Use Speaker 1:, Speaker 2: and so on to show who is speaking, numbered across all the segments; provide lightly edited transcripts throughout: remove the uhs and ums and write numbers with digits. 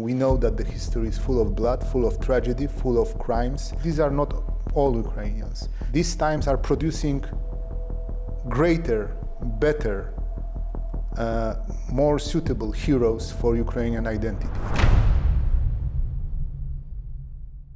Speaker 1: we know that the history is full of blood, full of tragedy, full of crimes. These are not all Ukrainians. These times are producing greater, better, more suitable heroes for Ukrainian identity.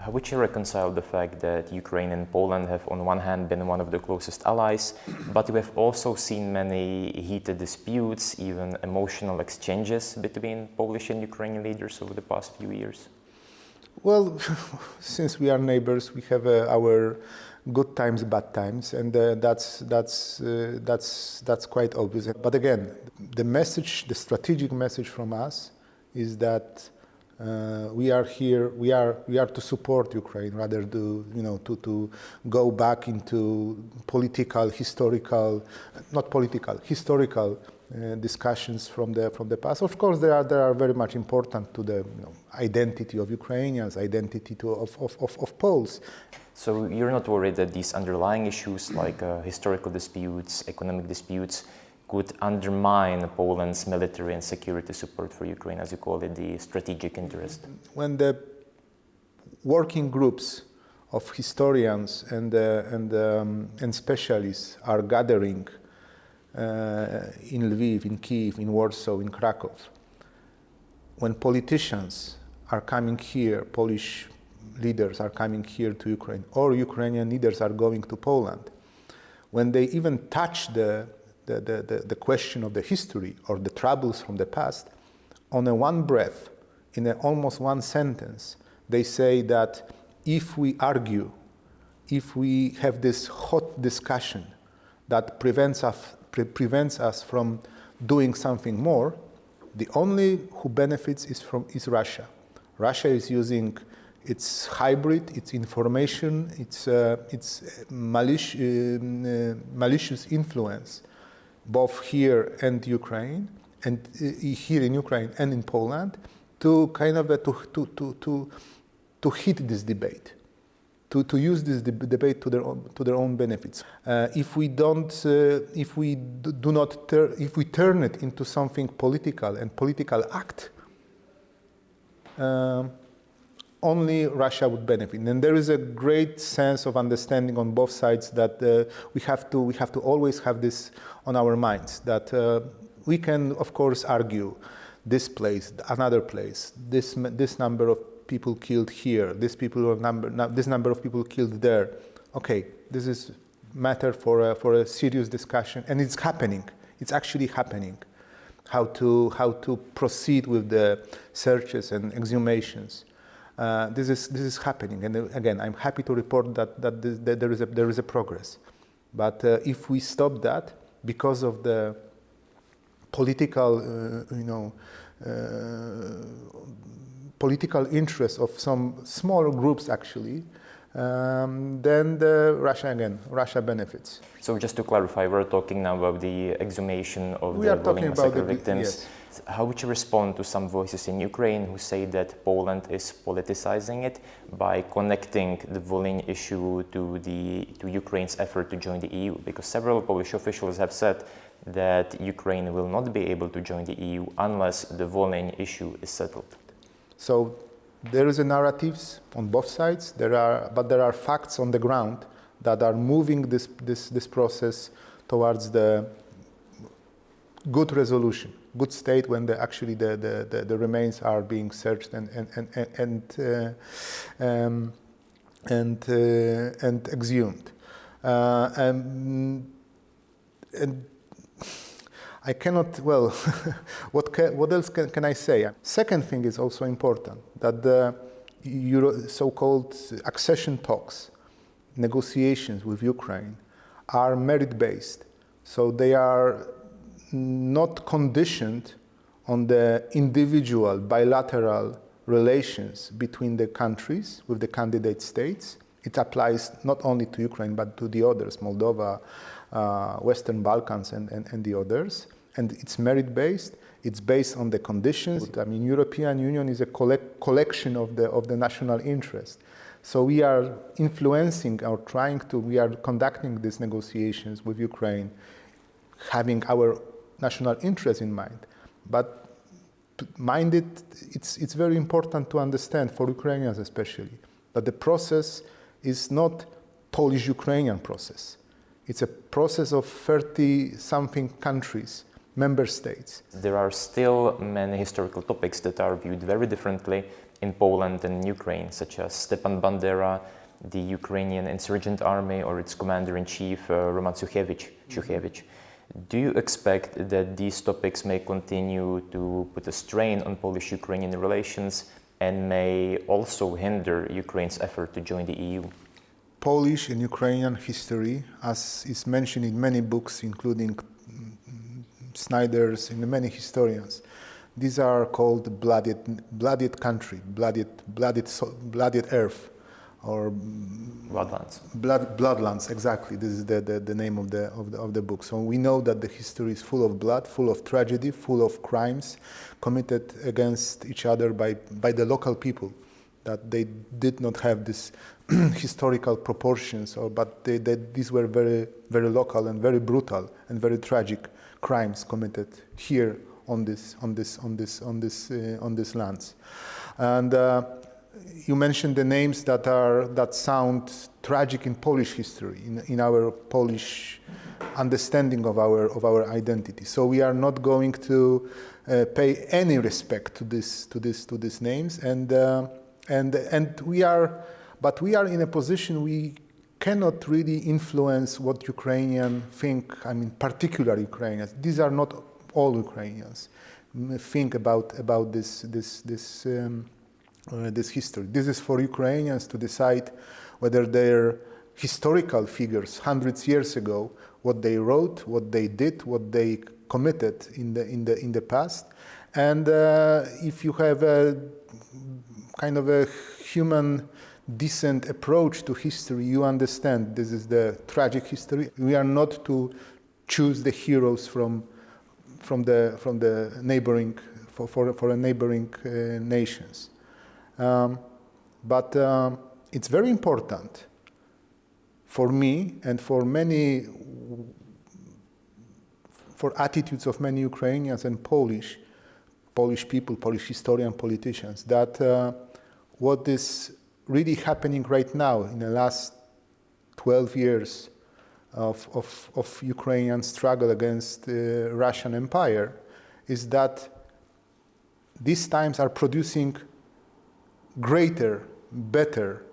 Speaker 2: How would you reconcile the fact that Ukraine and Poland have on one hand been one of the closest allies, but we have also seen many heated disputes, even emotional exchanges between Polish and Ukrainian leaders over the past few years?
Speaker 1: Well, since we are neighbors, we have our good times, bad times, and that's quite obvious. But again, the message, the strategic message from us is that we are here. We are to support Ukraine rather to go back into historical discussions from the past. Of course, they are very much important to the identity of Ukrainians, identity of Poles.
Speaker 2: So you're not worried that these underlying issues like historical disputes, economic disputes, could undermine Poland's military and security support for Ukraine, as you call it, the strategic interest?
Speaker 1: When the working groups of historians and specialists are gathering in Lviv, in Kyiv, in Warsaw, in Krakow, when politicians are coming here, Polish leaders are coming here to Ukraine, or Ukrainian leaders are going to Poland, when they even touch the question of the history or the troubles from the past, on a one breath, in almost one sentence, they say that if we argue, if we have this hot discussion that prevents us from doing something more, the only who benefits is Russia. Russia is using its hybrid, its information, its malicious influence, both here and Ukraine, and here in Ukraine and in Poland, to kind of to hit this debate, to use this debate to their own benefits. If we turn it into something political and political act, only Russia would benefit. And there is a great sense of understanding on both sides that we have to always have this on our minds, that we can, of course, argue this place, another place, this number of people killed here, this number of people killed there. Okay, this is matter for a serious discussion, and it's happening. It's actually happening. How to proceed with the searches and exhumations. This is happening, and again, I'm happy to report that there is a progress. But if we stop that because of the political, political interest of some smaller groups, actually, then Russia benefits.
Speaker 2: So just to clarify, we're talking now about the exhumation of the Volyn massacre victims.
Speaker 1: Yes.
Speaker 2: How would you respond to some voices in Ukraine who say that Poland is politicizing it by connecting the Volyn issue to Ukraine's effort to join the EU? Because several Polish officials have said that Ukraine will not be able to join the EU unless the Volyn issue is settled.
Speaker 1: So there is a narratives on both sides. There are facts on the ground that are moving this process towards the good resolution, good state when the remains are being searched and exhumed. And I cannot, well, what else can I say? Second thing is also important, that the so-called accession talks, negotiations with Ukraine, are merit-based. So they are not conditioned on the individual bilateral relations between the countries with the candidate states. It applies not only to Ukraine, but to the others, Moldova, Western Balkans, and the others. And it's merit-based. It's based on the conditions. I mean, European Union is a collection of the national interest. So we are influencing or we are conducting these negotiations with Ukraine, having our national interest in mind. But minded, it's very important to understand, for Ukrainians especially, that the process is not Polish-Ukrainian process. It's a process of 30-something countries, member states.
Speaker 2: There are still many historical topics that are viewed very differently in Poland and Ukraine, such as Stepan Bandera, the Ukrainian insurgent army, or its commander-in-chief, Roman Shukhevych. Do you expect that these topics may continue to put a strain on Polish-Ukrainian relations and may also hinder Ukraine's effort to join the EU?
Speaker 1: Polish and Ukrainian history, as is mentioned in many books, including Snyder's and many historians, these are called blooded country, blooded earth, or
Speaker 2: Bloodlands.
Speaker 1: Bloodlands, exactly. This is the name of the book. So we know that the history is full of blood, full of tragedy, full of crimes committed against each other by the local people. That they did not have this historical proportions, but these were very, very local and very brutal and very tragic crimes committed here on this lands. And you mentioned the names that sound tragic in Polish history, in our Polish understanding of our identity. So we are not going to pay any respect to these names, and we are in a position we cannot really influence what Ukrainians think. I mean, particular Ukrainians. These are not all Ukrainians think about this history. This is for Ukrainians to decide whether their historical figures, hundreds years ago, what they wrote, what they did, what they committed in the past, and if you have a kind of a human, decent approach to history, you understand this is the tragic history. We are not to choose the heroes from the neighboring for neighboring nations. But it's very important for me and for attitudes of many Ukrainians and Polish people, Polish historians, politicians, that what is really happening right now in the last 12 years of Ukrainian struggle against the Russian Empire is that these times are producing greater, better,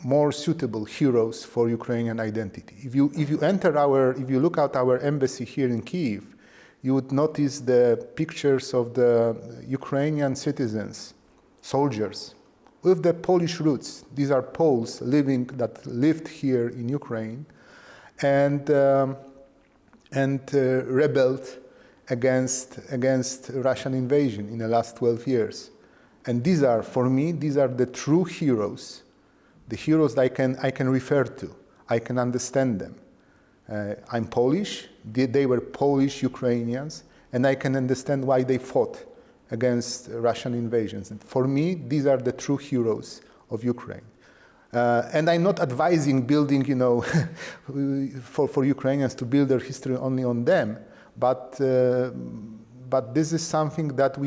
Speaker 1: more suitable heroes for Ukrainian identity. If you look at our embassy here in Kyiv, you would notice the pictures of the Ukrainian citizens, soldiers, with the Polish roots. These are Poles that lived here in Ukraine and rebelled against Russian invasion in the last 12 years. And for me, these are the true heroes, the heroes I can refer to. I can understand them. I'm Polish, they were Polish Ukrainians, and I can understand why they fought against Russian invasions. And for me, these are the true heroes of Ukraine. And I'm not advising building, for Ukrainians to build their history only on them, but this is something that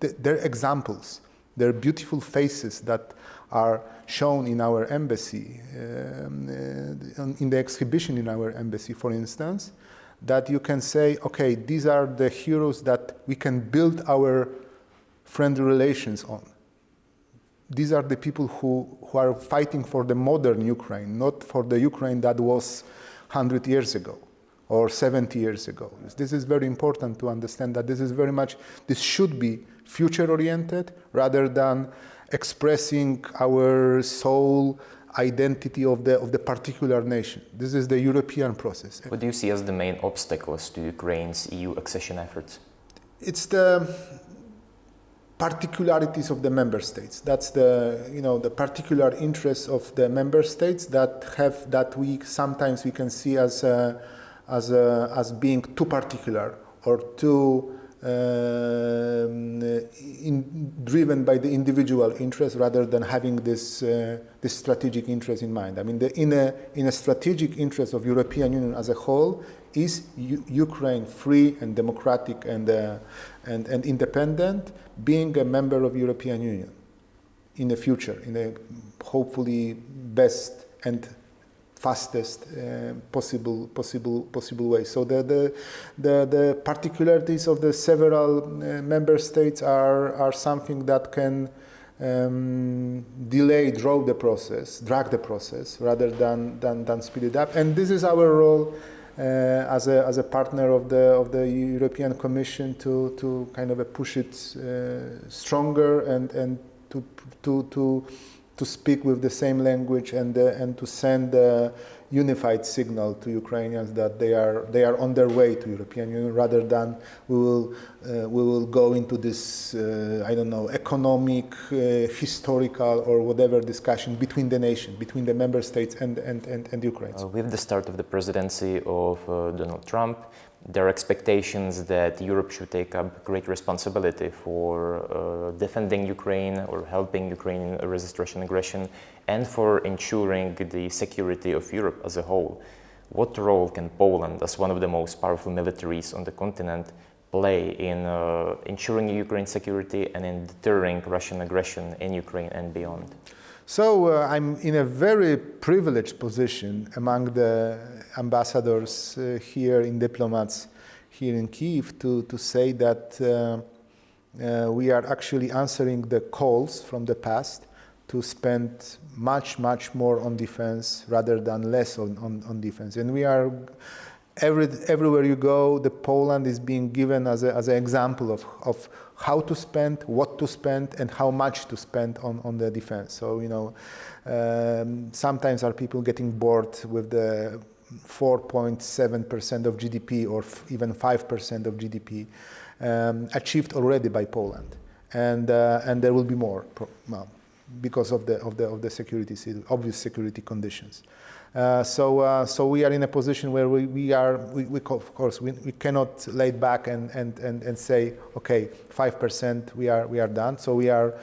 Speaker 1: they're examples. They're beautiful faces that are shown in our embassy, in the exhibition in our embassy, for instance, that you can say, okay, these are the heroes that we can build our friendly relations on. These are the people who are fighting for the modern Ukraine, not for the Ukraine that was 100 years ago or 70 years ago. This is very important to understand that this should be future-oriented rather than expressing our sole identity of the particular nation. This is the European process.
Speaker 2: What do you see as the main obstacles to Ukraine's EU accession efforts?
Speaker 1: It's the particularities of the member states. That's the particular interests of the member states that we can see as being too particular or too driven by the individual interest rather than having this strategic interest in mind. I mean, in a strategic interest of European Union as a whole is Ukraine free and democratic and independent, being a member of European Union in the future, in a hopefully best and fastest possible way. So the particularities of the several member states are something that can drag the process rather than speed it up. And this is our role as a partner of the European Commission to kind of push it stronger and to speak with the same language and to send a unified signal to Ukrainians that they are on their way to European Union, rather than we will go into this economic, historical or whatever discussion between the nation, between the member states and Ukraine.
Speaker 2: With the start of the presidency of Donald Trump, there are expectations that Europe should take up great responsibility for defending Ukraine or helping Ukraine resist Russian aggression and for ensuring the security of Europe as a whole. What role can Poland, as one of the most powerful militaries on the continent, play in ensuring Ukraine's security and in deterring Russian aggression in Ukraine and beyond?
Speaker 1: So I'm in a very privileged position among the ambassadors here, in diplomats here in Kyiv, to say that we are actually answering the calls from the past to spend much more on defense rather than less on defense. And we are everywhere you go, the Poland is being given as an example of how to spend, what to spend, and how much to spend on the defense. So, sometimes are people getting bored with the 4.7% of GDP or even 5% of GDP achieved already by Poland, and there will be more because of the security, obvious security conditions. So we are in a position where we of course we cannot lay back and say, okay, 5% we are done. So we are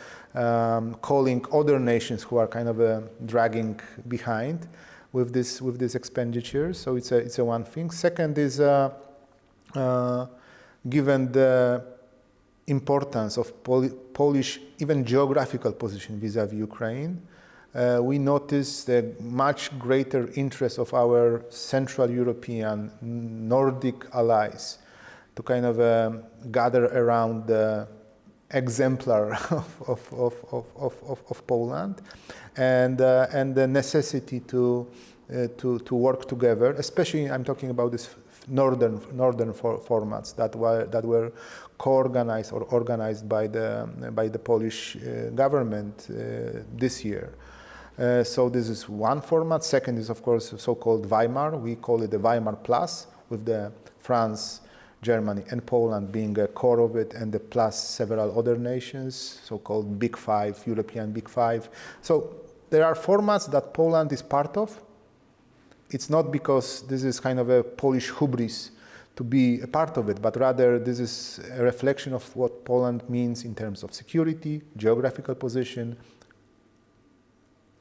Speaker 1: calling other nations who are kind of dragging behind with this expenditure. So it's a one thing. Second is given the importance of Polish even geographical position vis-a-vis Ukraine. We notice the much greater interest of our Central European, Nordic allies to kind of gather around the exemplar of Poland, and the necessity to work together. Especially, I'm talking about this northern formats that were co-organized or organized by the Polish government this year. So this is one format. Second is, of course, so-called Weimar. We call it the Weimar Plus, with the France, Germany, and Poland being a core of it, and the plus several other nations, so-called Big Five, European Big Five. So there are formats that Poland is part of. It's not because this is kind of a Polish hubris to be a part of it, but rather this is a reflection of what Poland means in terms of security, geographical position,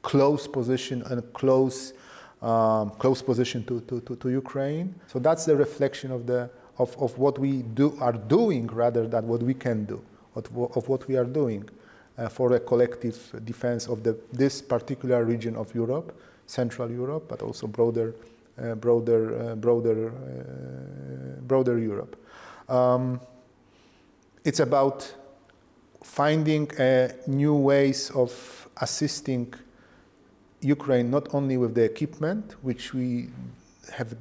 Speaker 1: close position, and close position to Ukraine. So that's the reflection of what we are doing rather than what we can do, of what we are doing for a collective defense of this particular region of Europe, Central Europe, but also broader Europe. It's about finding new ways of assisting Ukraine, not only with the equipment, which we had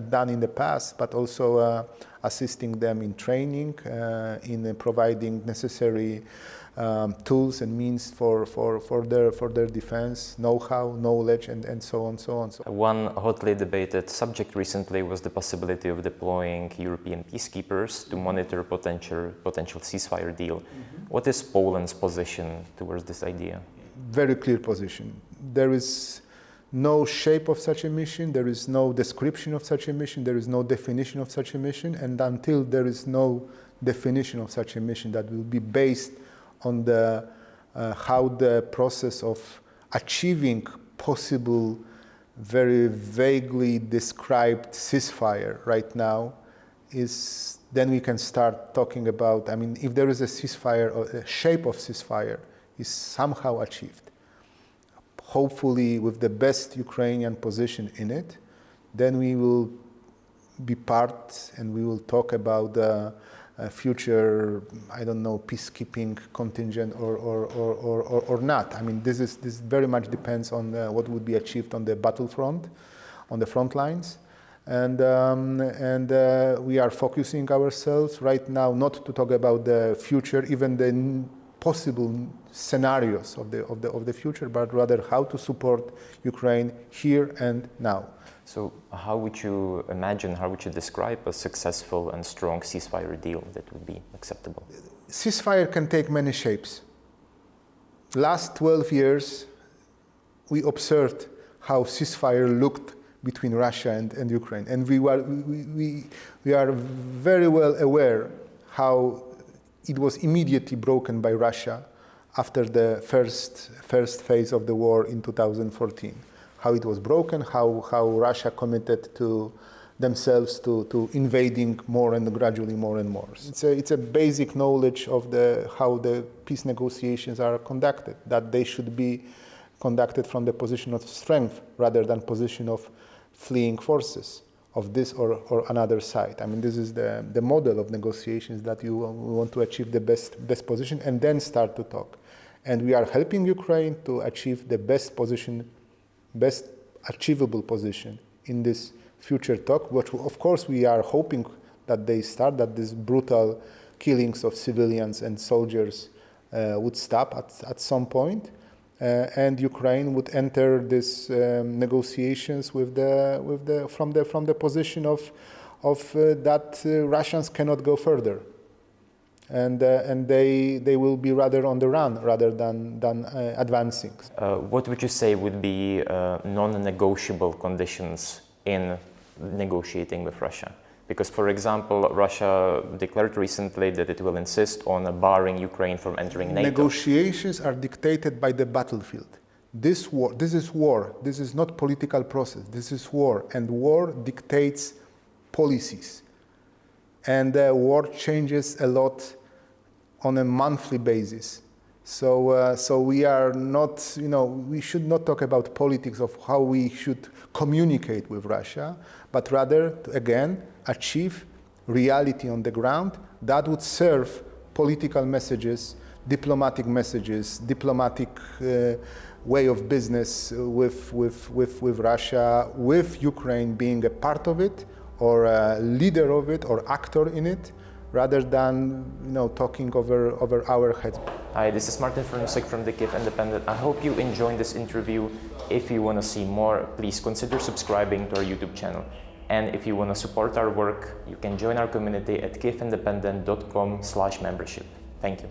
Speaker 1: done in the past, but also assisting them in training, in providing necessary tools and means for their defense, know-how, knowledge, and so on.
Speaker 2: One hotly debated subject recently was the possibility of deploying European peacekeepers to monitor potential ceasefire deal. Mm-hmm. What is Poland's position towards this idea?
Speaker 1: Very clear position. There is no shape of such a mission, there is no description of such a mission, there is no definition of such a mission, and until there is no definition of such a mission that will be based on the how the process of achieving possible, very vaguely described ceasefire right now is, then we can start talking about, I mean, if there is a ceasefire or a shape of ceasefire is somehow achieved, hopefully with the best Ukrainian position in it, then we will be part and we will talk about the future, I don't know, peacekeeping contingent or not. I mean, this very much depends on what would be achieved on the battlefront, on the front lines. And we are focusing ourselves right now not to talk about the future, even the possible scenarios of the future, but rather how to support Ukraine here and now.
Speaker 2: So how would you imagine, how would you describe a successful and strong ceasefire deal that would be acceptable?
Speaker 1: Ceasefire can take many shapes. Last 12 years, we observed how ceasefire looked between Russia and Ukraine. And we are very well aware how it was immediately broken by Russia after the first phase of the war in 2014. How it was broken, how Russia committed to themselves to invading more and gradually more and more. It's a basic knowledge of how the peace negotiations are conducted, that they should be conducted from the position of strength rather than position of fleeing forces of this or another side. I mean, this is the model of negotiations, that you want to achieve the best position and then start to talk. And we are helping Ukraine to achieve the best achievable position in this future talk, which of course we are hoping that that these brutal killings of civilians and soldiers would stop at some point. And Ukraine would enter these negotiations from the position of that Russians cannot go further, and they will be rather on the run rather than advancing.
Speaker 2: What would you say would be non-negotiable conditions in negotiating with Russia? Because, for example, Russia declared recently that it will insist on barring Ukraine from entering NATO.
Speaker 1: Negotiations are dictated by the battlefield. This is war. This is not political process. This is war. And war dictates policies. And war changes a lot on a monthly basis. So we are not, we should not talk about politics of how we should communicate with Russia, but rather to, again, achieve reality on the ground that would serve political messages, diplomatic way of business with Russia, with Ukraine being a part of it or a leader of it or actor in it, rather than talking over our heads.
Speaker 2: Hi, this is Martin Fornusek from the Kyiv Independent. I hope you enjoyed this interview. If you want to see more, please consider subscribing to our YouTube channel. And if you want to support our work, you can join our community at kyivindependent.com/membership. Thank you.